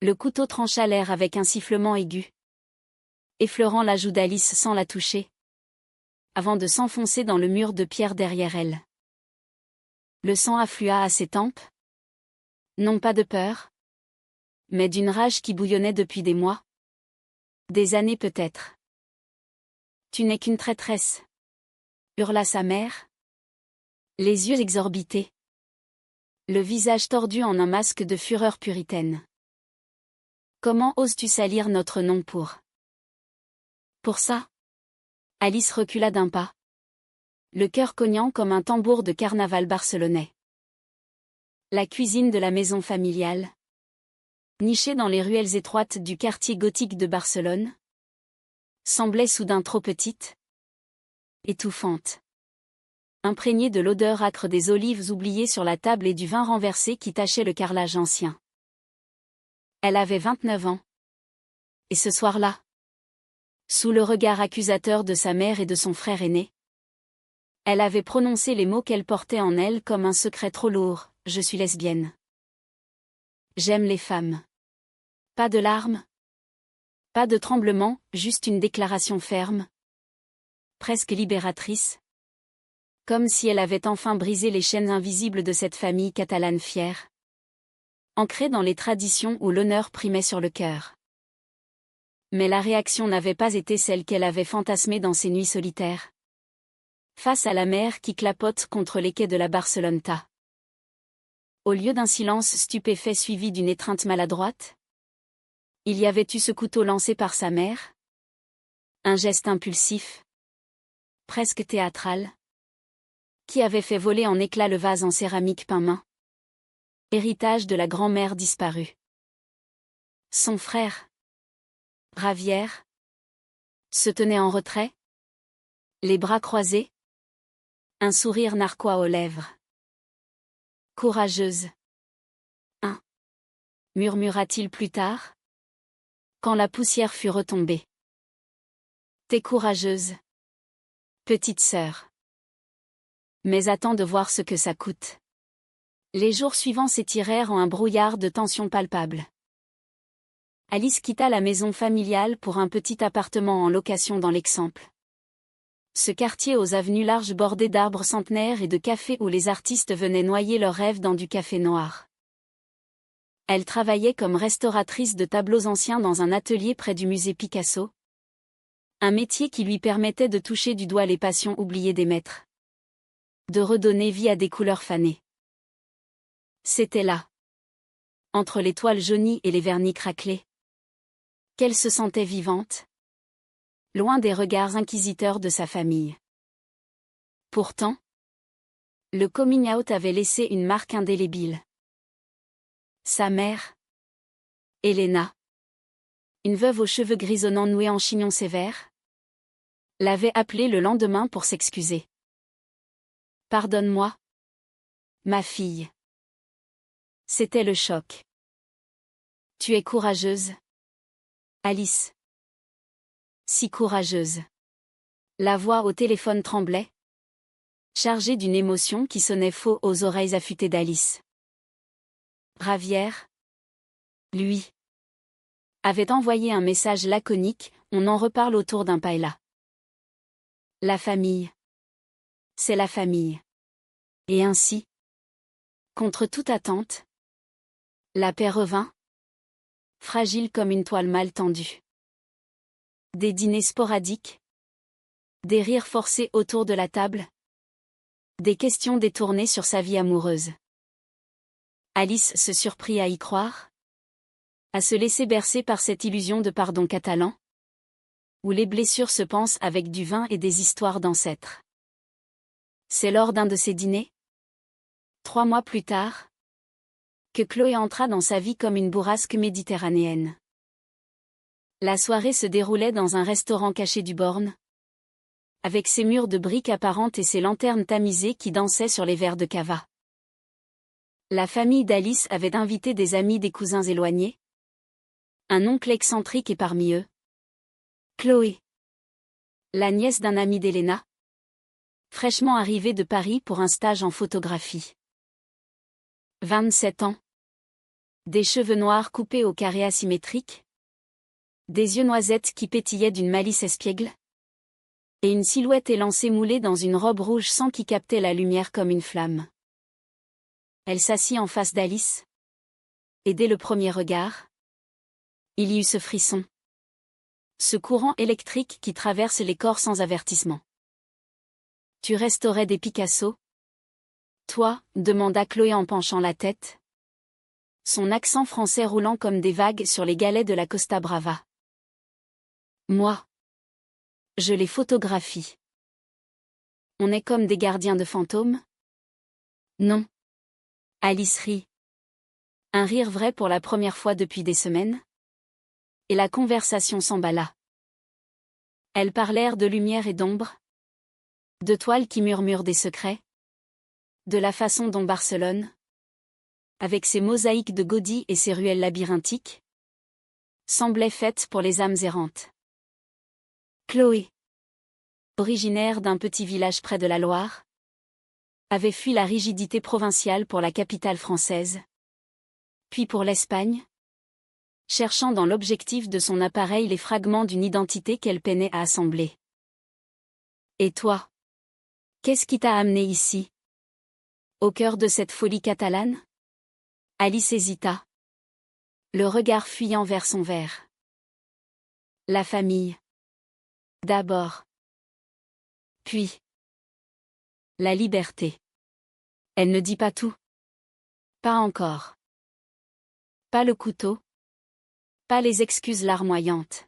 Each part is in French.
Le couteau trancha l'air avec un sifflement aigu, effleurant la joue d'Alice sans la toucher, avant de s'enfoncer dans le mur de pierre derrière elle. Le sang afflua à ses tempes. Non pas de peur, mais d'une rage qui bouillonnait depuis des mois. Des années peut-être. Tu n'es qu'une traîtresse, hurla sa mère, les yeux exorbités, le visage tordu en un masque de fureur puritaine. Comment oses-tu salir notre nom pour ça? Alice recula d'un pas, le cœur cognant comme un tambour de carnaval barcelonais. La cuisine de la maison familiale, nichée dans les ruelles étroites du quartier gothique de Barcelone, semblait soudain trop petite, étouffante, imprégnée de l'odeur âcre des olives oubliées sur la table et du vin renversé qui tachait le carrelage ancien. Elle avait 29 ans. Et ce soir-là, sous le regard accusateur de sa mère et de son frère aîné, elle avait prononcé les mots qu'elle portait en elle comme un secret trop lourd: je suis lesbienne. J'aime les femmes. Pas de larmes, pas de tremblements, juste une déclaration ferme, presque libératrice. Comme si elle avait enfin brisé les chaînes invisibles de cette famille catalane fière, ancrée dans les traditions où l'honneur primait sur le cœur. Mais la réaction n'avait pas été celle qu'elle avait fantasmée dans ses nuits solitaires, face à la mer qui clapote contre les quais de la Barceloneta. Au lieu d'un silence stupéfait suivi d'une étreinte maladroite, il y avait eu ce couteau lancé par sa mère, un geste impulsif, presque théâtral, qui avait fait voler en éclats le vase en céramique peint-main, héritage de la grand-mère disparue. Son frère, Javier, se tenait en retrait, les bras croisés, un sourire narquois aux lèvres. Courageuse. Hein, murmura-t-il plus tard, quand la poussière fut retombée. T'es courageuse, petite sœur. Mais attends de voir ce que ça coûte. Les jours suivants s'étirèrent en un brouillard de tension palpable. Alice quitta la maison familiale pour un petit appartement en location dans l'Eixample. Ce quartier aux avenues larges bordées d'arbres centenaires et de cafés où les artistes venaient noyer leurs rêves dans du café noir. Elle travaillait comme restauratrice de tableaux anciens dans un atelier près du musée Picasso. Un métier qui lui permettait de toucher du doigt les passions oubliées des maîtres, de redonner vie à des couleurs fanées. C'était là, entre les toiles jaunies et les vernis craquelés, qu'elle se sentait vivante, loin des regards inquisiteurs de sa famille. Pourtant, le coming out avait laissé une marque indélébile. Sa mère, Elena, une veuve aux cheveux grisonnants noués en chignon sévère, l'avait appelée le lendemain pour s'excuser. « Pardonne-moi, ma fille. » C'était le choc. « Tu es courageuse, Alice. » Si courageuse. La voix au téléphone tremblait, chargée d'une émotion qui sonnait faux aux oreilles affûtées d'Alice. Javier, lui, avait envoyé un message laconique: on en reparle autour d'un paella. La famille. C'est la famille. Et ainsi, contre toute attente, la paix revint, fragile comme une toile mal tendue. Des dîners sporadiques, des rires forcés autour de la table, des questions détournées sur sa vie amoureuse. Alice se surprit à y croire, à se laisser bercer par cette illusion de pardon catalan, où les blessures se pansent avec du vin et des histoires d'ancêtres. C'est lors d'un de ces dîners, 3 mois plus tard, que Chloé entra dans sa vie comme une bourrasque méditerranéenne. La soirée se déroulait dans un restaurant caché du Born, avec ses murs de briques apparentes et ses lanternes tamisées qui dansaient sur les verres de cava. La famille d'Alice avait invité des amis des cousins éloignés. Un oncle excentrique et parmi eux, Chloé, la nièce d'un ami d'Elena, fraîchement arrivée de Paris pour un stage en photographie. 27 ans. Des cheveux noirs coupés au carré asymétrique. Des yeux noisettes qui pétillaient d'une malice espiègle. Et une silhouette élancée moulée dans une robe rouge sang qui captait la lumière comme une flamme. Elle s'assit en face d'Alice. Et dès le premier regard, il y eut ce frisson. Ce courant électrique qui traverse les corps sans avertissement. Tu restaurais des Picasso? Toi, demanda Chloé en penchant la tête. Son accent français roulant comme des vagues sur les galets de la Costa Brava. Moi. Je les photographie. On est comme des gardiens de fantômes? Non. Alice rit. Un rire vrai pour la première fois depuis des semaines. Et la conversation s'emballa. Elles parlèrent de lumière et d'ombre. De toiles qui murmurent des secrets. De la façon dont Barcelone, avec ses mosaïques de Gaudí et ses ruelles labyrinthiques, semblait faite pour les âmes errantes. Chloé, originaire d'un petit village près de la Loire, avait fui la rigidité provinciale pour la capitale française, puis pour l'Espagne, cherchant dans l'objectif de son appareil les fragments d'une identité qu'elle peinait à assembler. Et toi? Qu'est-ce qui t'a amené ici? Au cœur de cette folie catalane? Alice hésita. Le regard fuyant vers son verre. La famille. D'abord. Puis. La liberté. Elle ne dit pas tout. Pas encore. Pas le couteau. Pas les excuses larmoyantes.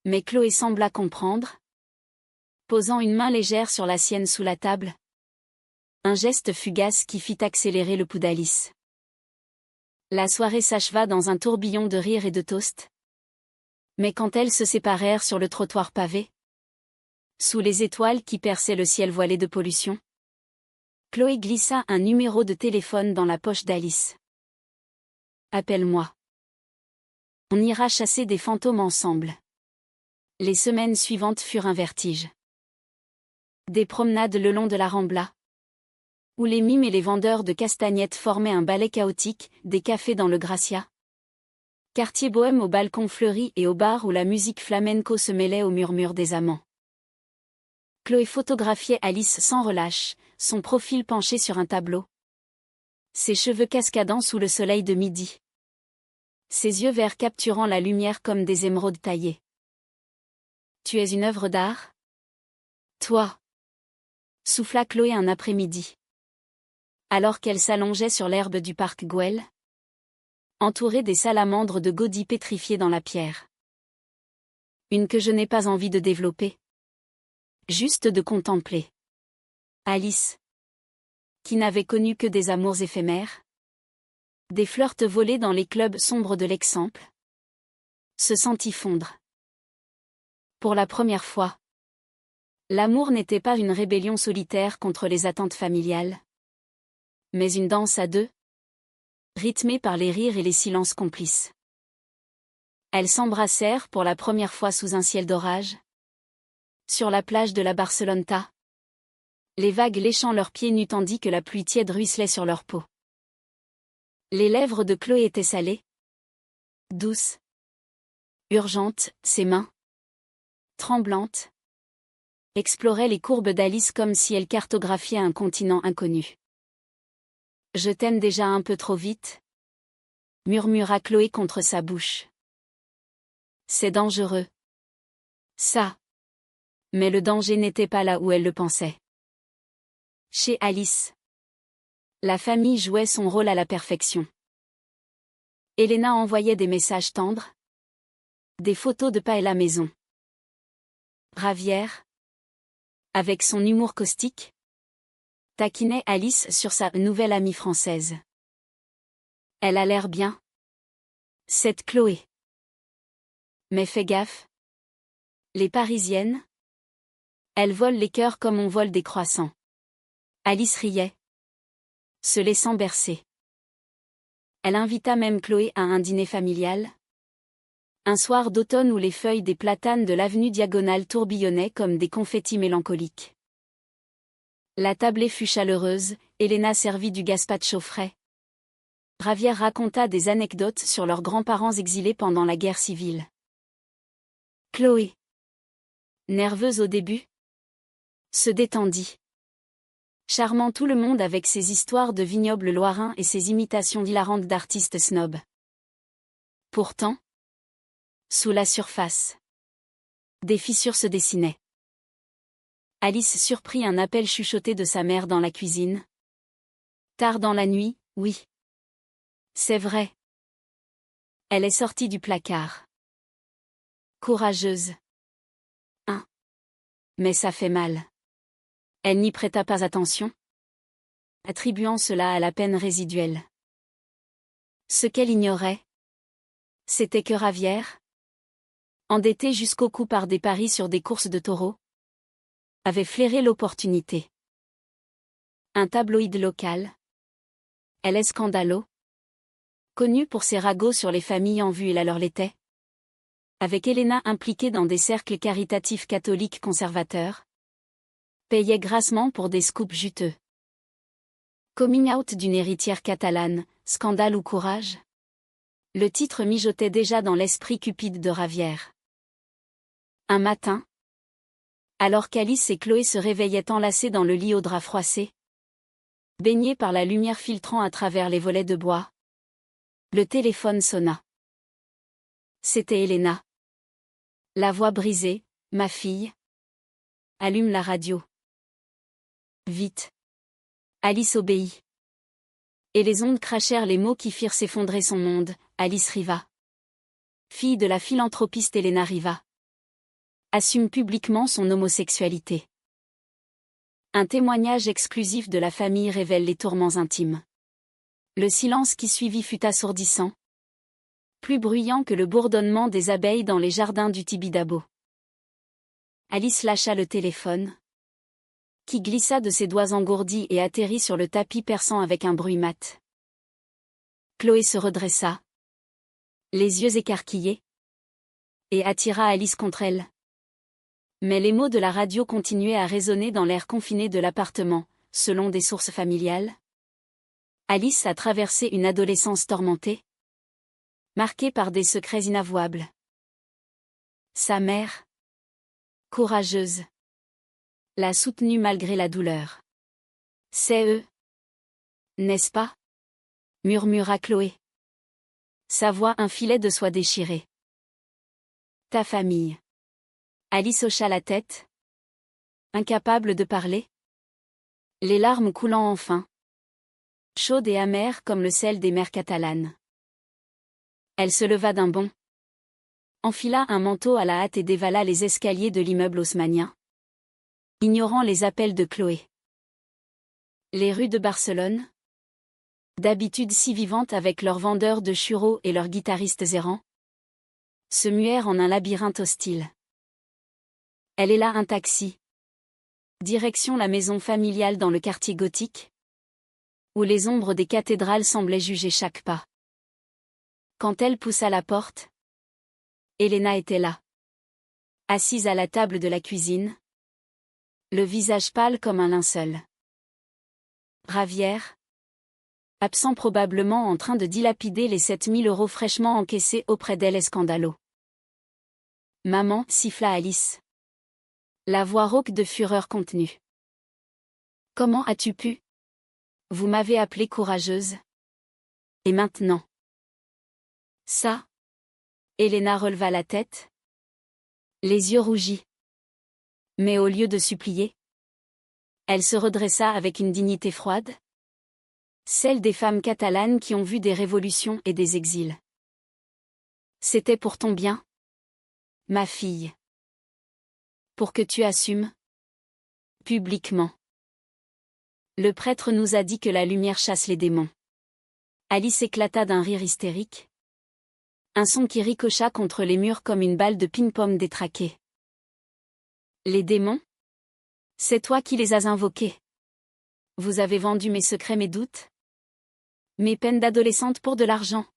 Mais Chloé sembla comprendre. Posant une main légère sur la sienne sous la table. Un geste fugace qui fit accélérer le pouls d'Alice. La soirée s'acheva dans un tourbillon de rire et de toast. Mais quand elles se séparèrent sur le trottoir pavé, sous les étoiles qui perçaient le ciel voilé de pollution, Chloé glissa un numéro de téléphone dans la poche d'Alice. Appelle-moi. On ira chasser des fantômes ensemble. Les semaines suivantes furent un vertige. Des promenades le long de la Rambla, où les mimes et les vendeurs de castagnettes formaient un ballet chaotique, des cafés dans le Gracia. Quartier bohème aux balcons fleuris et aux bars où la musique flamenco se mêlait au murmure des amants. Chloé photographiait Alice sans relâche, son profil penché sur un tableau. Ses cheveux cascadant sous le soleil de midi. Ses yeux verts capturant la lumière comme des émeraudes taillées. Tu es une œuvre d'art? Toi? Souffla Chloé un après-midi. Alors qu'elle s'allongeait sur l'herbe du parc Güell, entourée des salamandres de Gaudí pétrifiées dans la pierre. Une que je n'ai pas envie de développer. Juste de contempler. Alice, qui n'avait connu que des amours éphémères, des flirts volés dans les clubs sombres de l'Exemple, se sentit fondre. Pour la première fois, l'amour n'était pas une rébellion solitaire contre les attentes familiales, mais une danse à deux, rythmée par les rires et les silences complices. Elles s'embrassèrent pour la première fois sous un ciel d'orage, sur la plage de la Barceloneta, les vagues léchant leurs pieds nus tandis que la pluie tiède ruisselait sur leur peau. Les lèvres de Chloé étaient salées, douces, urgentes, ses mains, tremblantes, exploraient les courbes d'Alice comme si elle cartographiait un continent inconnu. « Je t'aime déjà un peu trop vite » murmura Chloé contre sa bouche. « C'est dangereux. » Ça. Mais le danger n'était pas là où elle le pensait. Chez Alice, la famille jouait son rôle à la perfection. Elena envoyait des messages tendres, des photos de paella maison. Ravière, avec son humour caustique, taquinait Alice sur sa nouvelle amie française. Elle a l'air bien. Cette Chloé. Mais fais gaffe. Les Parisiennes, elles volent les cœurs comme on vole des croissants. Alice riait, se laissant bercer. Elle invita même Chloé à un dîner familial. Un soir d'automne où les feuilles des platanes de l'avenue Diagonale tourbillonnaient comme des confettis mélancoliques. La tablée fut chaleureuse, Elena servit du gazpacho frais. Javier raconta des anecdotes sur leurs grands-parents exilés pendant la guerre civile. Chloé, nerveuse au début, se détendit. Charmant tout le monde avec ses histoires de vignobles lorrains et ses imitations hilarantes d'artistes snobs. Pourtant, sous la surface, des fissures se dessinaient. Alice surprit un appel chuchoté de sa mère dans la cuisine. Tard dans la nuit, oui. C'est vrai. Elle est sortie du placard. Courageuse. Mais ça fait mal. Elle n'y prêta pas attention, attribuant cela à la peine résiduelle. Ce qu'elle ignorait, c'était que Javier, endetté jusqu'au cou par des paris sur des courses de taureaux, avait flairé l'opportunité. Un tabloïd local, El Escándalo, connu pour ses ragots sur les familles en vue et la leur l'était, avec Elena impliquée dans des cercles caritatifs catholiques conservateurs, payait grassement pour des scoops juteux. Coming out d'une héritière catalane, scandale ou courage? Le titre mijotait déjà dans l'esprit cupide de Javier. Un matin, alors qu'Alice et Chloé se réveillaient enlacées dans le lit au drap froissé, baignées par la lumière filtrant à travers les volets de bois, le téléphone sonna. C'était Elena. La voix brisée, « Ma fille. Allume la radio. » Vite. Alice obéit. Et les ondes crachèrent les mots qui firent s'effondrer son monde. Alice Riva, fille de la philanthropiste Elena Riva, assume publiquement son homosexualité. Un témoignage exclusif de la famille révèle les tourments intimes. Le silence qui suivit fut assourdissant, plus bruyant que le bourdonnement des abeilles dans les jardins du Tibidabo. Alice lâcha le téléphone, qui glissa de ses doigts engourdis et atterrit sur le tapis perçant avec un bruit mat. Chloé se redressa, les yeux écarquillés, et attira Alice contre elle. Mais les mots de la radio continuaient à résonner dans l'air confiné de l'appartement, selon des sources familiales. Alice a traversé une adolescence tourmentée, marquée par des secrets inavouables. Sa mère, courageuse, l'a soutenue malgré la douleur. C'est eux, n'est-ce pas? Murmura Chloé. Sa voix un filet de soie déchirée. Ta famille. Alice hocha la tête, incapable de parler. Les larmes coulant enfin, chaudes et amères comme le sel des mers catalanes. Elle se leva d'un bond, enfila un manteau à la hâte et dévala les escaliers de l'immeuble haussmannien, ignorant les appels de Chloé. Les rues de Barcelone, d'habitude si vivantes avec leurs vendeurs de churros et leurs guitaristes errants, se muèrent en un labyrinthe hostile. Elle est là un taxi. Direction la maison familiale dans le quartier gothique, où les ombres des cathédrales semblaient juger chaque pas. Quand elle poussa la porte, Elena était là, assise à la table de la cuisine, le visage pâle comme un linceul. Javier, absent probablement en train de dilapider les 7000 € fraîchement encaissés auprès d'El Escándalo. Maman, siffla Alice. La voix rauque de fureur contenue. Comment as-tu pu? Vous m'avez appelée courageuse. Et maintenant? Ça? Elena releva la tête, les yeux rougis. Mais au lieu de supplier, elle se redressa avec une dignité froide, celle des femmes catalanes qui ont vu des révolutions et des exils. C'était pour ton bien, ma fille. Pour que tu assumes publiquement. Le prêtre nous a dit que la lumière chasse les démons. Alice éclata d'un rire hystérique. Un son qui ricocha contre les murs comme une balle de ping-pong détraquée. Les démons? C'est toi qui les as invoqués. Vous avez vendu mes secrets, mes doutes? Mes peines d'adolescente pour de l'argent.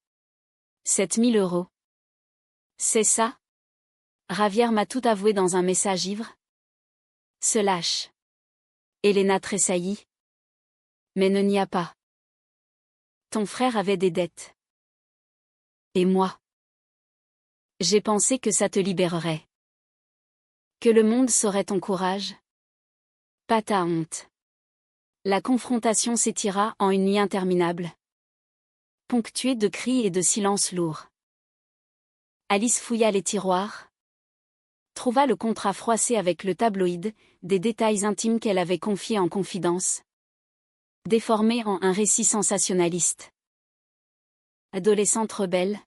7000 €. C'est ça? Javier m'a tout avoué dans un message ivre. Se lâche. Elena tressaillit. Mais ne n'y a pas. Ton frère avait des dettes. Et moi? J'ai pensé que ça te libérerait. Que le monde saurait ton courage. Pas ta honte. La confrontation s'étira en une nuit interminable, ponctuée de cris et de silences lourds. Alice fouilla les tiroirs, trouva le contrat froissé avec le tabloïd, des détails intimes qu'elle avait confiés en confidence, déformés en un récit sensationnaliste. Adolescente rebelle,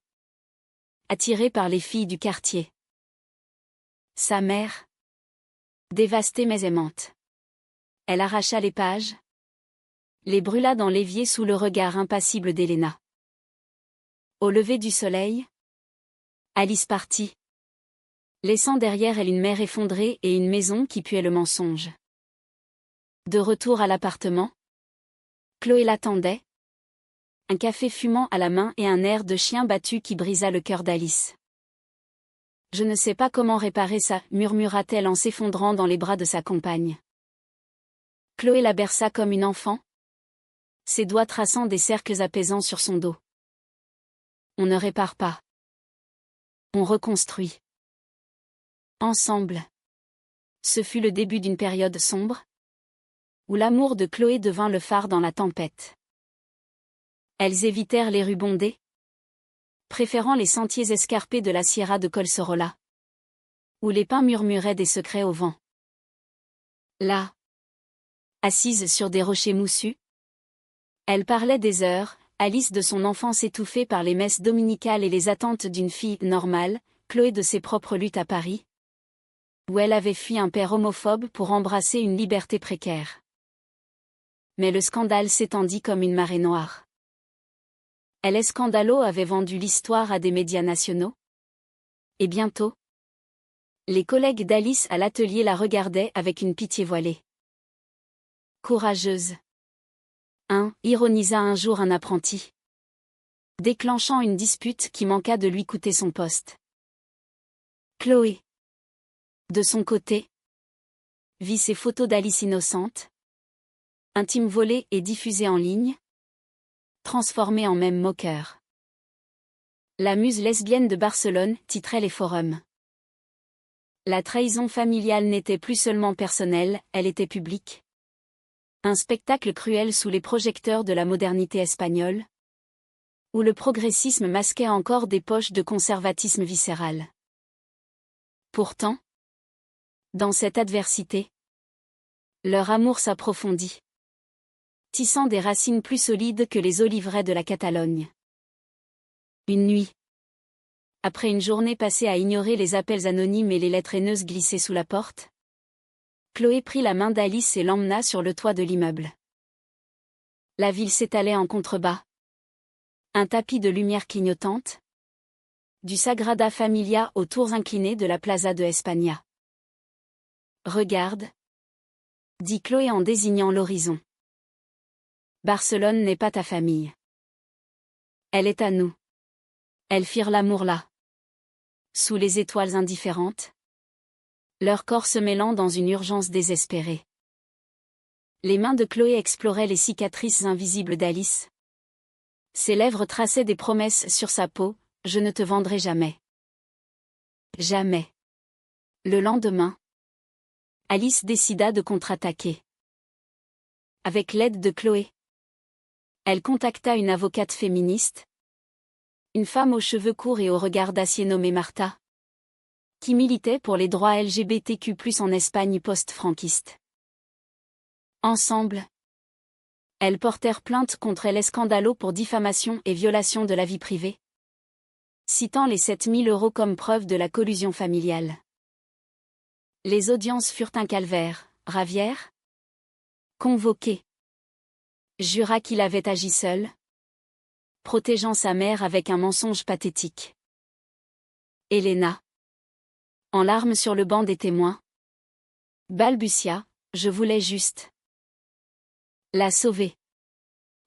attirée par les filles du quartier. Sa mère, dévastée mais aimante. Elle arracha les pages, les brûla dans l'évier sous le regard impassible d'Helena. Au lever du soleil, Alice partit, laissant derrière elle une mer effondrée et une maison qui puait le mensonge. De retour à l'appartement, Chloé l'attendait, un café fumant à la main et un air de chien battu qui brisa le cœur d'Alice. « Je ne sais pas comment réparer ça, » murmura-t-elle en s'effondrant dans les bras de sa compagne. Chloé la berça comme une enfant, ses doigts traçant des cercles apaisants sur son dos. On ne répare pas. On reconstruit. Ensemble. Ce fut le début d'une période sombre, où l'amour de Chloé devint le phare dans la tempête. Elles évitèrent les rues bondées, préférant les sentiers escarpés de la Sierra de Collserola, où les pins murmuraient des secrets au vent. Là, assise sur des rochers moussus, elle parlait des heures, Alice de son enfance étouffée par les messes dominicales et les attentes d'une fille normale, Chloé de ses propres luttes à Paris, où elle avait fui un père homophobe pour embrasser une liberté précaire. Mais le scandale s'étendit comme une marée noire. El Scandalo avait vendu l'histoire à des médias nationaux. Et bientôt, les collègues d'Alice à l'atelier la regardaient avec une pitié voilée. Courageuse. Ironisa un jour un apprenti, déclenchant une dispute qui manqua de lui coûter son poste. Chloé, de son côté, vit ses photos d'Alice innocente, intimes volées et diffusées en ligne, transformées en mème moqueur. La muse lesbienne de Barcelone, titrait les forums. La trahison familiale n'était plus seulement personnelle, elle était publique. Un spectacle cruel sous les projecteurs de la modernité espagnole, où le progressisme masquait encore des poches de conservatisme viscéral. Pourtant, dans cette adversité, leur amour s'approfondit, tissant des racines plus solides que les oliveraies de la Catalogne. Une nuit, après une journée passée à ignorer les appels anonymes et les lettres haineuses glissées sous la porte, Chloé prit la main d'Alice et l'emmena sur le toit de l'immeuble. La ville s'étalait en contrebas. Un tapis de lumière clignotante. Du Sagrada Familia aux tours inclinées de la Plaza de España. Regarde, dit Chloé en désignant l'horizon. Barcelone n'est pas ta famille. Elle est à nous. Elles firent l'amour là. Sous les étoiles indifférentes. Leur corps se mêlant dans une urgence désespérée. Les mains de Chloé exploraient les cicatrices invisibles d'Alice. Ses lèvres traçaient des promesses sur sa peau, « Je ne te vendrai jamais. » Jamais. Le lendemain, Alice décida de contre-attaquer. Avec l'aide de Chloé, elle contacta une avocate féministe, une femme aux cheveux courts et au regard d'acier nommée Martha, qui militait pour les droits LGBTQ+ en Espagne post-franquiste. Ensemble, elles portèrent plainte contre El Scandalo pour diffamation et violation de la vie privée, citant les 7 000 € comme preuve de la collusion familiale. Les audiences furent un calvaire. Ravière, convoqué, jura qu'il avait agi seul, protégeant sa mère avec un mensonge pathétique. Helena, en larmes sur le banc des témoins, balbutia, « Je voulais juste la sauver. »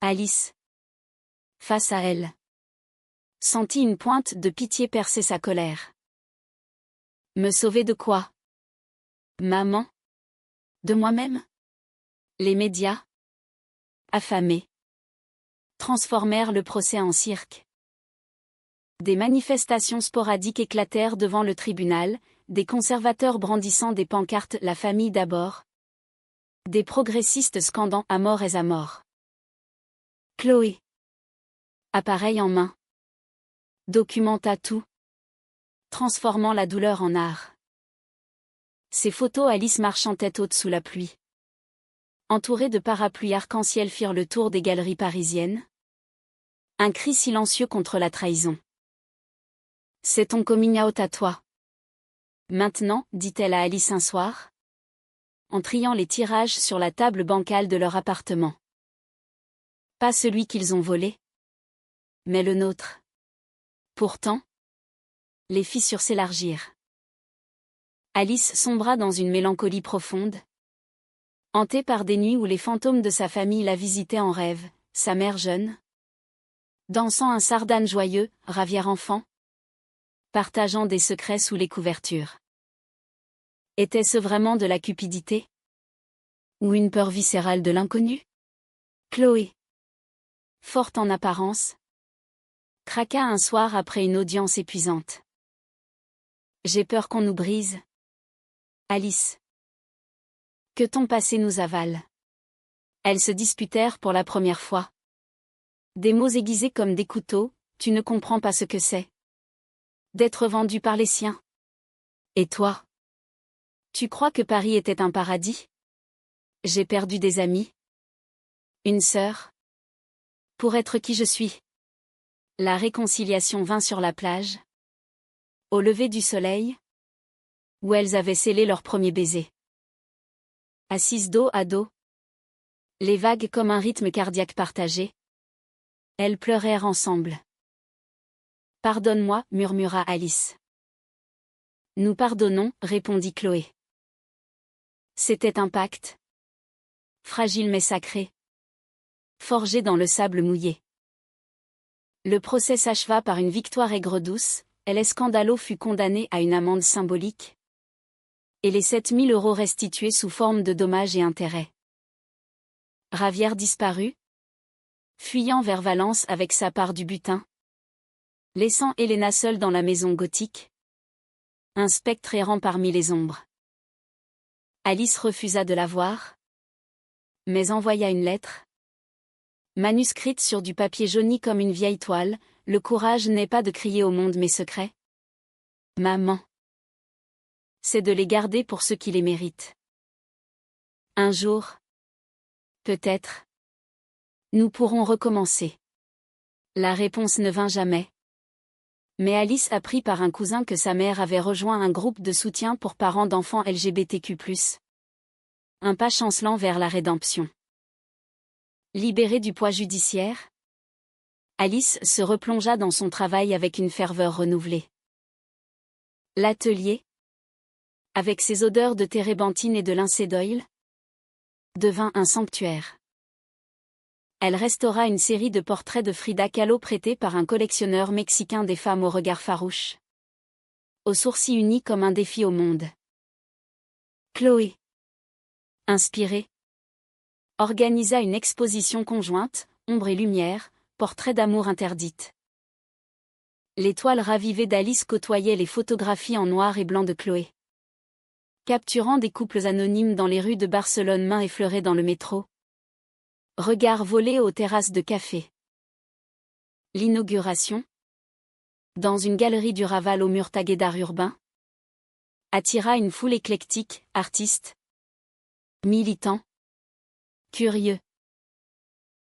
Alice, face à elle, sentit une pointe de pitié percer sa colère. « Me sauver de quoi? Maman? De moi-même? » Les médias, affamés, transformèrent le procès en cirque. Des manifestations sporadiques éclatèrent devant le tribunal, des conservateurs brandissant des pancartes « La famille d'abord », des progressistes scandant « À mort et à mort ». Chloé, appareil en main, documenta tout, transformant la douleur en art. Ces photos Alice marchant tête haute sous la pluie. Entourés de parapluies arc-en-ciel firent le tour des galeries parisiennes. Un cri silencieux contre la trahison. « C'est ton coming out à toi. » Maintenant, dit-elle à Alice un soir, en triant les tirages sur la table bancale de leur appartement. Pas celui qu'ils ont volé, mais le nôtre. Pourtant, les fissures s'élargirent. Alice sombra dans une mélancolie profonde. Hantée par des nuits où les fantômes de sa famille la visitaient en rêve, sa mère jeune, dansant un sardane joyeux, Ravière enfant, partageant des secrets sous les couvertures. Était-ce vraiment de la cupidité? Ou une peur viscérale de l'inconnu? Chloé, forte en apparence, craqua un soir après une audience épuisante. J'ai peur qu'on nous brise. Alice. Que ton passé nous avale. Elles se disputèrent pour la première fois. Des mots aiguisés comme des couteaux, tu ne comprends pas ce que c'est. D'être vendu par les siens. Et toi? Tu crois que Paris était un paradis? J'ai perdu des amis. Une sœur. Pour être qui je suis. La réconciliation vint sur la plage. Au lever du soleil. Où elles avaient scellé leur premier baiser. Assises dos à dos. Les vagues comme un rythme cardiaque partagé. Elles pleurèrent ensemble. Pardonne-moi, murmura Alice. Nous pardonnons, répondit Chloé. C'était un pacte. Fragile mais sacré. Forgé dans le sable mouillé. Le procès s'acheva par une victoire aigre-douce, et l'escandalo fut condamné à une amende symbolique. Et les 7 000 € restitués sous forme de dommages et intérêts. Ravière disparut, fuyant vers Valence avec sa part du butin. Laissant Helena seule dans la maison gothique. Un spectre errant parmi les ombres. Alice refusa de la voir. Mais envoya une lettre. Manuscrite sur du papier jauni comme une vieille toile, le courage n'est pas de crier au monde mes secrets. Maman. C'est de les garder pour ceux qui les méritent. Un jour. Peut-être. Nous pourrons recommencer. La réponse ne vint jamais. Mais Alice apprit par un cousin que sa mère avait rejoint un groupe de soutien pour parents d'enfants LGBTQ+. Un pas chancelant vers la rédemption. Libérée du poids judiciaire, Alice se replongea dans son travail avec une ferveur renouvelée. L'atelier, avec ses odeurs de térébenthine et de linseed oil, devint un sanctuaire. Elle restaura une série de portraits de Frida Kahlo prêtés par un collectionneur mexicain des femmes au regard farouche. Aux sourcils unis comme un défi au monde. Chloé, inspirée, organisa une exposition conjointe, Ombre et lumière, portraits d'amour interdite. Les toiles ravivées d'Alice côtoyaient les photographies en noir et blanc de Chloé. Capturant des couples anonymes dans les rues de Barcelone, mains effleurées dans le métro. Regards volés aux terrasses de café. L'inauguration, dans une galerie du Raval au mur tagué d'art urbain, attira une foule éclectique, artistes, militants, curieux.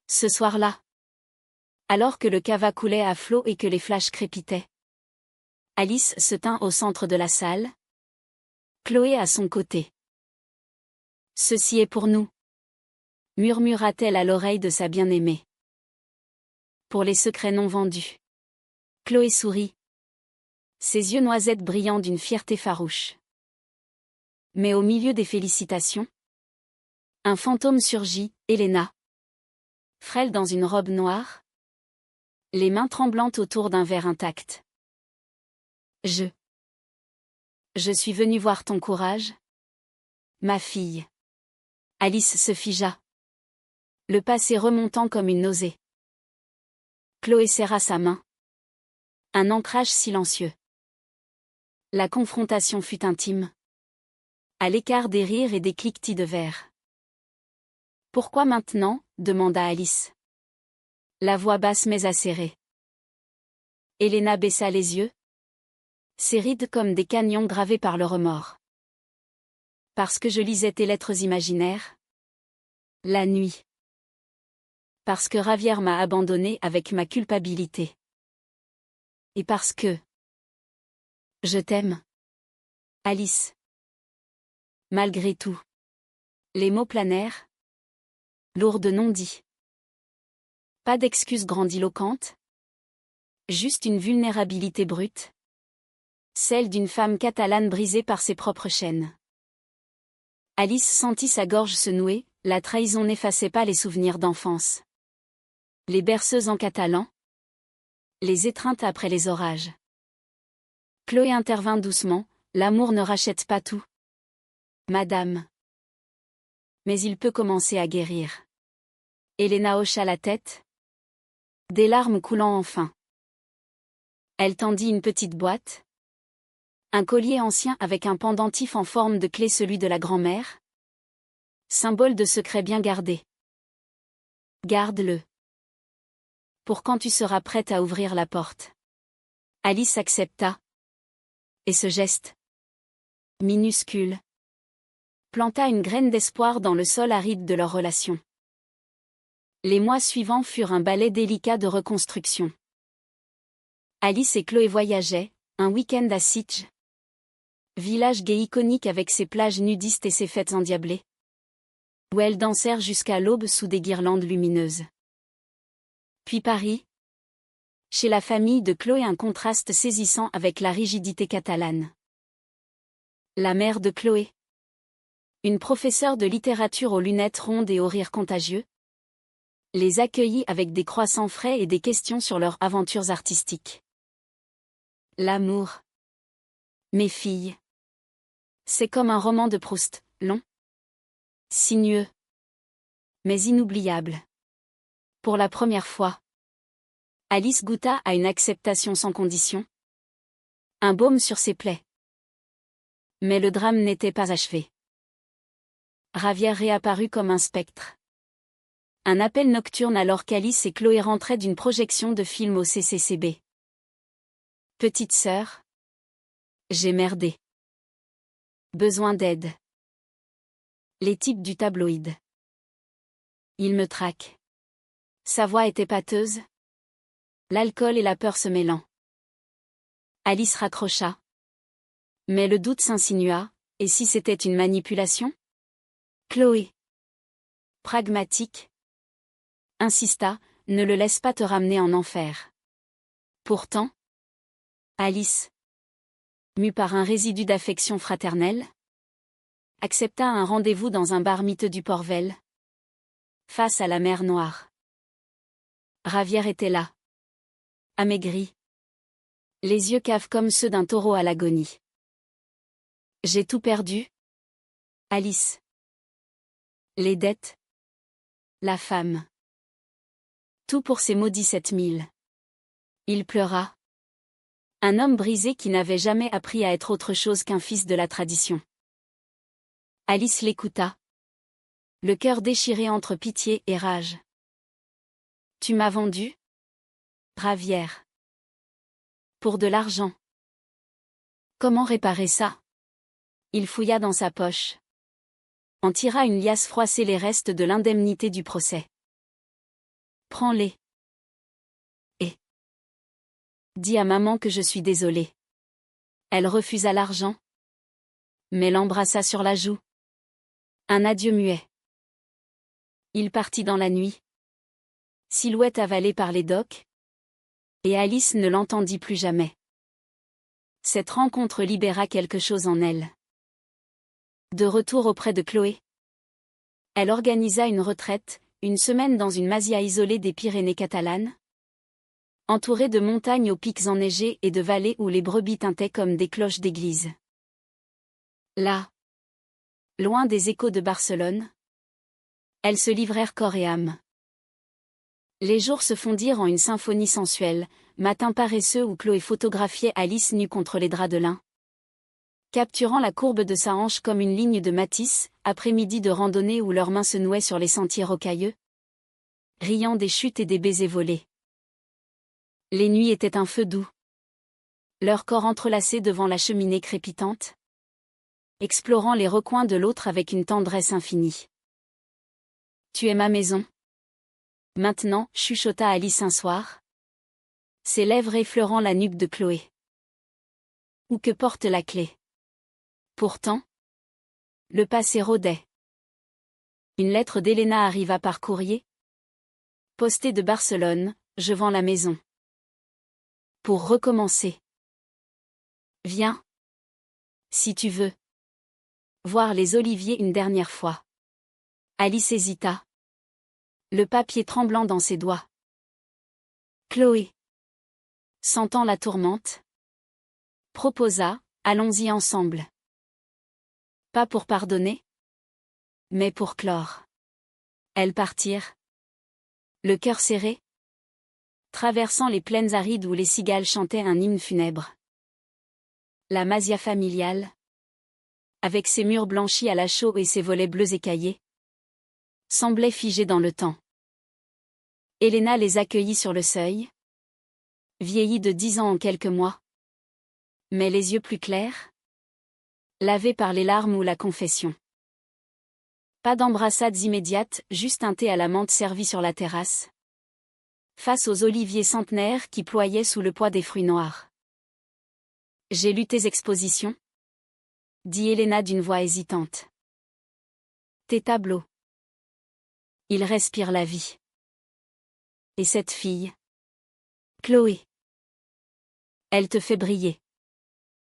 Ce soir-là, alors que le cava coulait à flots et que les flashs crépitaient, Alice se tint au centre de la salle, Chloé à son côté. Ceci est pour nous, murmura-t-elle à l'oreille de sa bien-aimée. Pour les secrets non vendus. Chloé sourit. Ses yeux noisettes brillant d'une fierté farouche. Mais au milieu des félicitations, un fantôme surgit, Helena. Frêle dans une robe noire, les mains tremblantes autour d'un verre intact. Je suis venue voir ton courage, ma fille. Alice se figea. Le passé remontant comme une nausée. Chloé serra sa main. Un ancrage silencieux. La confrontation fut intime. À l'écart des rires et des cliquetis de verre. Pourquoi maintenant demanda Alice. La voix basse mais acérée. Elena baissa les yeux. Ses rides comme des canyons gravés par le remords. Parce que je lisais tes lettres imaginaires. La nuit. Parce que Javier m'a abandonnée avec ma culpabilité. Et parce que... Je t'aime. Alice. Malgré tout. Les mots planèrent. Lourds de non-dits. Pas d'excuses grandiloquentes. Juste une vulnérabilité brute. Celle d'une femme catalane brisée par ses propres chaînes. Alice sentit sa gorge se nouer, la trahison n'effaçait pas les souvenirs d'enfance. Les berceuses en catalan. Les étreintes après les orages. Chloé intervint doucement, l'amour ne rachète pas tout. Madame. Mais il peut commencer à guérir. Elena hocha la tête. Des larmes coulant enfin. Elle tendit une petite boîte. Un collier ancien avec un pendentif en forme de clé, celui de la grand-mère. Symbole de secret bien gardé. Garde-le. Pour quand tu seras prête à ouvrir la porte. Alice accepta. Et ce geste, minuscule, planta une graine d'espoir dans le sol aride de leur relation. Les mois suivants furent un ballet délicat de reconstruction. Alice et Chloé voyageaient, un week-end à Sitges. Village gay iconique avec ses plages nudistes et ses fêtes endiablées. Où elles dansèrent jusqu'à l'aube sous des guirlandes lumineuses. Puis Paris. Chez la famille de Chloé, un contraste saisissant avec la rigidité catalane. La mère de Chloé. Une professeure de littérature aux lunettes rondes et au rire contagieux. Les accueillit avec des croissants frais et des questions sur leurs aventures artistiques. L'amour. Mes filles. C'est comme un roman de Proust, long. Sinueux. Mais inoubliable. Pour la première fois. Alice goûta à une acceptation sans condition. Un baume sur ses plaies. Mais le drame n'était pas achevé. Javier réapparut comme un spectre. Un appel nocturne alors qu'Alice et Chloé rentraient d'une projection de film au CCCB. Petite sœur. J'ai merdé. Besoin d'aide. Les types du tabloïd. Il me traque. Sa voix était pâteuse. L'alcool et la peur se mêlant. Alice raccrocha. Mais le doute s'insinua, et si c'était une manipulation? Chloé. Pragmatique. Insista, ne le laisse pas te ramener en enfer. Pourtant. Alice. Mue par un résidu d'affection fraternelle. Accepta un rendez-vous dans un bar miteux du Porvel. Face à la mer Noire. Javier était là. Amaigri. Les yeux caves comme ceux d'un taureau à l'agonie. J'ai tout perdu. Alice. Les dettes. La femme. Tout pour ces maudits 7000. Il pleura. Un homme brisé qui n'avait jamais appris à être autre chose qu'un fils de la tradition. Alice l'écouta. Le cœur déchiré entre pitié et rage. Tu m'as vendu? Javier. Pour de l'argent. Comment réparer ça? Il fouilla dans sa poche. En tira une liasse froissée, les restes de l'indemnité du procès. Prends-les. Et dis à maman que je suis désolée. Elle refusa l'argent. Mais l'embrassa sur la joue. Un adieu muet. Il partit dans la nuit. Silhouette avalée par les docks. Et Alice ne l'entendit plus jamais. Cette rencontre libéra quelque chose en elle. De retour auprès de Chloé. Elle organisa une retraite, une semaine dans une masia isolée des Pyrénées catalanes. Entourée de montagnes aux pics enneigés et de vallées où les brebis tintaient comme des cloches d'église. Là. Loin des échos de Barcelone. Elles se livrèrent corps et âme. Les jours se fondirent en une symphonie sensuelle, matin paresseux où Chloé photographiait Alice nue contre les draps de lin. Capturant la courbe de sa hanche comme une ligne de Matisse, après-midi de randonnée où leurs mains se nouaient sur les sentiers rocailleux. Riant des chutes et des baisers volés. Les nuits étaient un feu doux. Leurs corps entrelacés devant la cheminée crépitante. Explorant les recoins de l'autre avec une tendresse infinie. Tu es ma maison. Maintenant, chuchota Alice un soir. Ses lèvres effleurant la nuque de Chloé. Où que porte la clé. Pourtant, le passé rôdait. Une lettre d'Elena arriva par courrier. Postée de Barcelone, je vends la maison. Pour recommencer. Viens. Si tu veux. Voir les oliviers une dernière fois. Alice hésita. Le papier tremblant dans ses doigts. Chloé. Sentant la tourmente. Proposa, allons-y ensemble. Pas pour pardonner. Mais pour clore. Elles partirent. Le cœur serré. Traversant les plaines arides où les cigales chantaient un hymne funèbre. La Masia familiale. Avec ses murs blanchis à la chaux et ses volets bleus écaillés. Semblait figée dans le temps. Elena les accueillit sur le seuil. Vieillie de 10 ans en quelques mois. Mais les yeux plus clairs. Lavés par les larmes ou la confession. Pas d'embrassades immédiates, juste un thé à la menthe servi sur la terrasse. Face aux oliviers centenaires qui ployaient sous le poids des fruits noirs. J'ai lu tes expositions, dit Elena d'une voix hésitante. Tes tableaux. Ils respirent la vie. Et cette fille. Chloé. Elle te fait briller.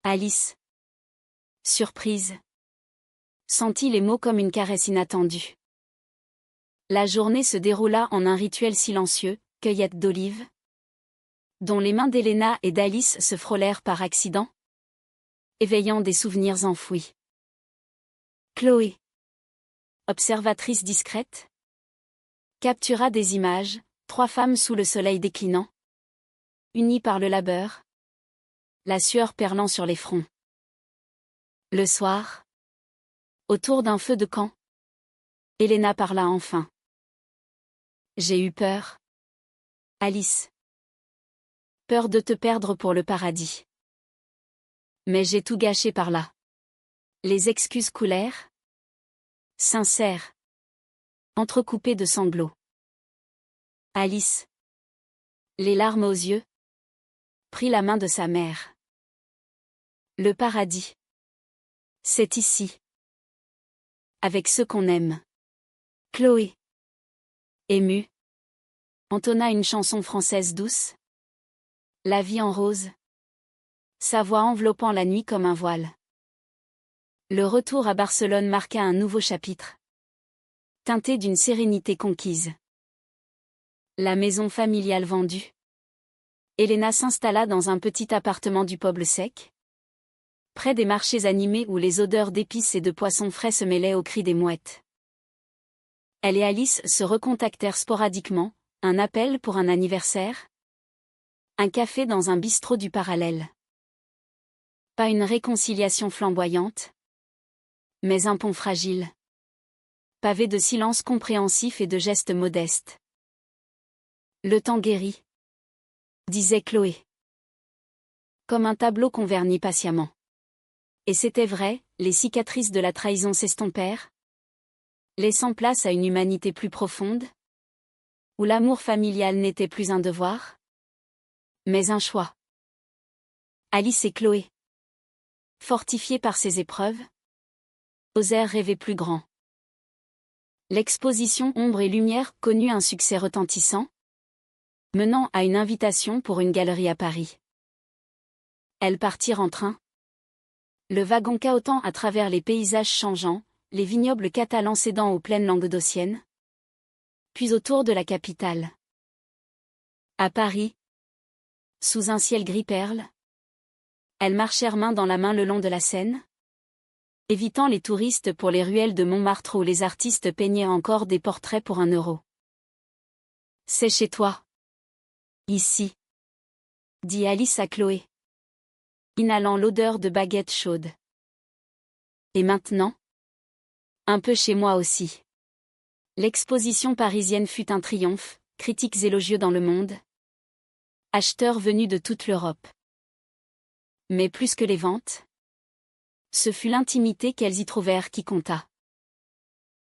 Alice. Surprise. Sentit les mots comme une caresse inattendue. La journée se déroula en un rituel silencieux, cueillette d'olives, dont les mains d'Elena et d'Alice se frôlèrent par accident, éveillant des souvenirs enfouis. Chloé, observatrice discrète, captura des images, 3 femmes sous le soleil déclinant, unies par le labeur, la sueur perlant sur les fronts. Le soir, autour d'un feu de camp, Elena parla enfin. J'ai eu peur. Alice. Peur de te perdre pour le paradis. Mais j'ai tout gâché par là. Les excuses coulèrent. Sincères. Entrecoupées de sanglots. Alice. Les larmes aux yeux. Prit la main de sa mère. Le paradis. C'est ici. Avec ceux qu'on aime. Chloé. Émue. Entonna une chanson française douce. La vie en rose. Sa voix enveloppant la nuit comme un voile. Le retour à Barcelone marqua un nouveau chapitre. Teinté d'une sérénité conquise. La maison familiale vendue. Elena s'installa dans un petit appartement du Poble Sec. Près des marchés animés où les odeurs d'épices et de poissons frais se mêlaient aux cris des mouettes. Elle et Alice se recontactèrent sporadiquement, un appel pour un anniversaire. Un café dans un bistrot du parallèle. Pas une réconciliation flamboyante. Mais un pont fragile. Pavé de silence compréhensif et de gestes modestes. Le temps guérit. Disait Chloé. Comme un tableau qu'on vernit patiemment. Et c'était vrai, les cicatrices de la trahison s'estompèrent. Laissant place à une humanité plus profonde. Où l'amour familial n'était plus un devoir. Mais un choix. Alice et Chloé. Fortifiées par ces épreuves. Osèrent rêver plus grand. L'exposition Ombre et Lumière connut un succès retentissant. Menant à une invitation pour une galerie à Paris. Elles partirent en train. Le wagon cahotant à travers les paysages changeants, les vignobles catalans cédant aux plaines languedociennes. Puis autour de la capitale. À Paris. Sous un ciel gris perle. Elles marchèrent main dans la main le long de la Seine. Évitant les touristes pour les ruelles de Montmartre où les artistes peignaient encore des portraits pour 1 euro. C'est chez toi. Ici. Dit Alice à Chloé, inhalant l'odeur de baguettes chaudes. Et maintenant? Un peu chez moi aussi. L'exposition parisienne fut un triomphe, critiques élogieux dans le monde. Acheteurs venus de toute l'Europe. Mais plus que les ventes, ce fut l'intimité qu'elles y trouvèrent qui compta.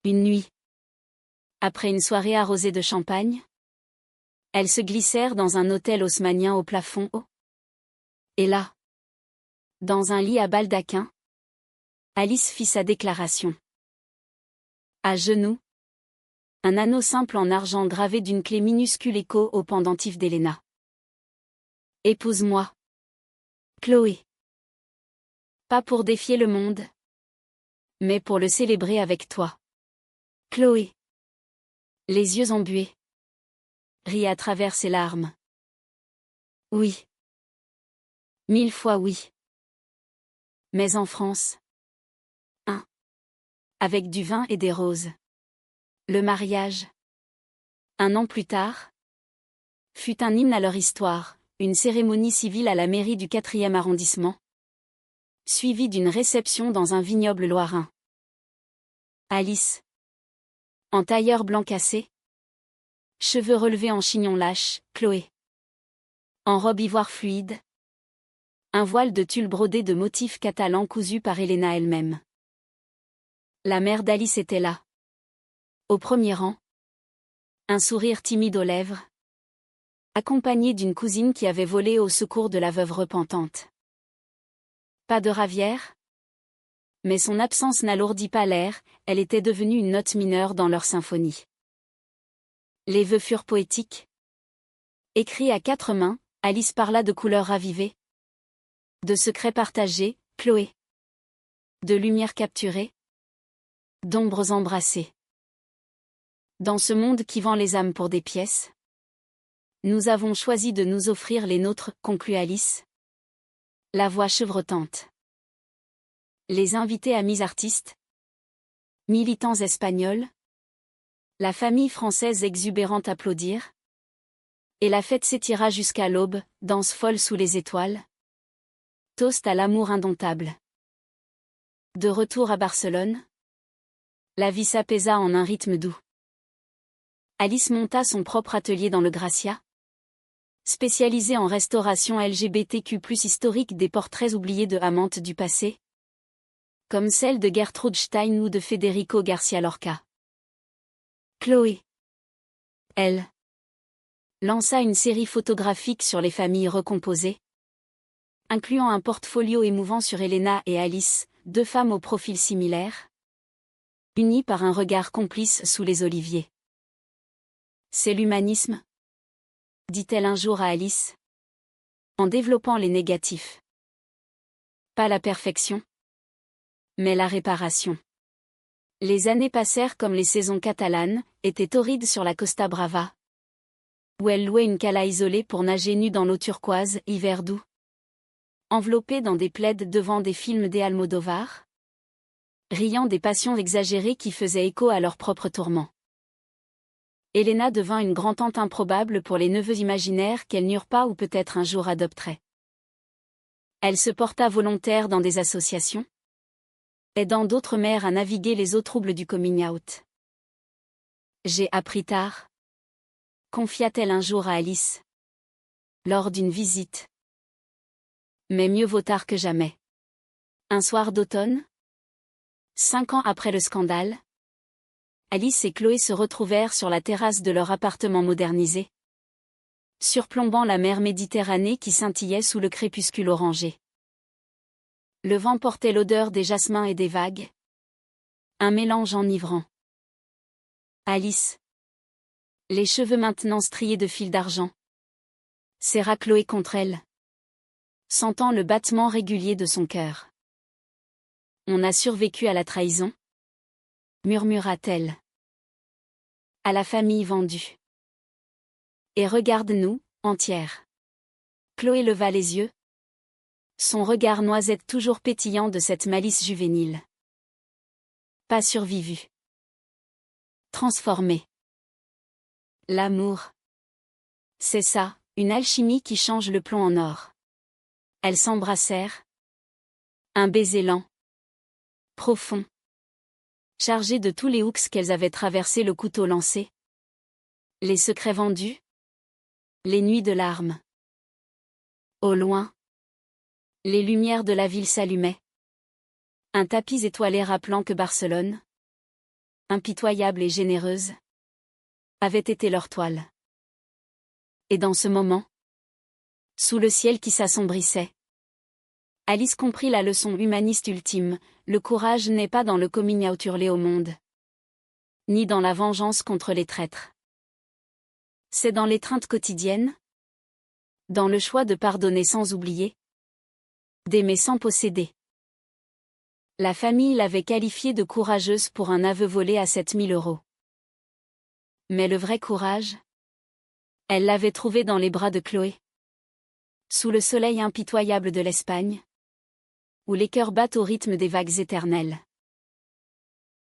Une nuit. Après une soirée arrosée de champagne, elles se glissèrent dans un hôtel haussmannien au plafond haut. Et là, dans un lit à baldaquin, Alice fit sa déclaration. À genoux, un anneau simple en argent gravé d'une clé minuscule écho au pendentif d'Helena. Épouse-moi. Chloé. Pas pour défier le monde, mais pour le célébrer avec toi. Chloé. Les yeux embués. Rit à travers ses larmes. Oui. 1000 fois oui. Mais en France. Avec du vin et des roses. Le mariage. 1 an plus tard. Fut un hymne à leur histoire, une cérémonie civile à la mairie du 4e arrondissement. Suivie d'une réception dans un vignoble lorrain. Alice. En tailleur blanc cassé. Cheveux relevés en chignon lâche, Chloé. En robe ivoire fluide. Un voile de tulle brodé de motifs catalans cousu par Helena elle-même. La mère d'Alice était là. Au premier rang. Un sourire timide aux lèvres. Accompagnée d'une cousine qui avait volé au secours de la veuve repentante. Pas de ravière. Mais son absence n'alourdit pas l'air, elle était devenue une note mineure dans leur symphonie. Les vœux furent poétiques. Écrits à 4 mains, Alice parla de couleurs ravivées. De secrets partagés, Chloé. De lumières capturées. D'ombres embrassées. Dans ce monde qui vend les âmes pour des pièces, nous avons choisi de nous offrir les nôtres, conclut Alice. La voix chevrotante. Les invités amis artistes. Militants espagnols. La famille française exubérante applaudirent. Et la fête s'étira jusqu'à l'aube, danse folle sous les étoiles. Toast à l'amour indomptable. De retour à Barcelone. La vie s'apaisa en un rythme doux. Alice monta son propre atelier dans le Gracia. Spécialisé en restauration LGBTQ+ historique des portraits oubliés de amantes du passé. Comme celle de Gertrude Stein ou de Federico Garcia Lorca. Chloé. Elle. Lança une série photographique sur les familles recomposées. Incluant un portfolio émouvant sur Helena et Alice, 2 femmes au profil similaire. Unies par un regard complice sous les oliviers. C'est l'humanisme, dit-elle un jour à Alice. En développant les négatifs. Pas la perfection, mais la réparation. Les années passèrent comme les saisons catalanes, étaient torrides sur la Costa Brava. Où elle louait une cala isolée pour nager nue dans l'eau turquoise, hiver doux. Enveloppée dans des plaids devant des films d'Almodovar. Riant des passions exagérées qui faisaient écho à leurs propres tourments. Helena devint une grand-tante improbable pour les neveux imaginaires qu'elle n'eurent pas ou peut-être un jour adopteraient. Elle se porta volontaire dans des associations, aidant d'autres mères à naviguer les eaux troubles du coming out. J'ai appris tard, confia-t-elle un jour à Alice, lors d'une visite. Mais mieux vaut tard que jamais. Un soir d'automne, 5 ans après le scandale, Alice et Chloé se retrouvèrent sur la terrasse de leur appartement modernisé, surplombant la mer Méditerranée qui scintillait sous le crépuscule orangé. Le vent portait l'odeur des jasmins et des vagues. Un mélange enivrant. Alice. Les cheveux maintenant striés de fils d'argent. Serra Chloé contre elle. Sentant le battement régulier de son cœur. On a survécu à la trahison, murmura-t-elle. À la famille vendue. Et regarde-nous, entière. Chloé leva les yeux. Son regard noisette toujours pétillant de cette malice juvénile. Pas survécu. Transformé. L'amour. C'est ça, une alchimie qui change le plomb en or. Elles s'embrassèrent. Un baiser lent. Profond. Chargé de tous les hooks qu'elles avaient traversé le couteau lancé. Les secrets vendus. Les nuits de larmes. Au loin. Les lumières de la ville s'allumaient. Un tapis étoilé rappelant que Barcelone, impitoyable et généreuse, avait été leur toile. Et dans ce moment, sous le ciel qui s'assombrissait, Alice comprit la leçon humaniste ultime: le courage n'est pas dans le coming out hurlé au monde, ni dans la vengeance contre les traîtres. C'est dans l'étreinte quotidienne, dans le choix de pardonner sans oublier, d'aimer sans posséder. La famille l'avait qualifiée de courageuse pour un aveu volé à 7 000 €. Mais le vrai courage, elle l'avait trouvé dans les bras de Chloé. Sous le soleil impitoyable de l'Espagne, où les cœurs battent au rythme des vagues éternelles.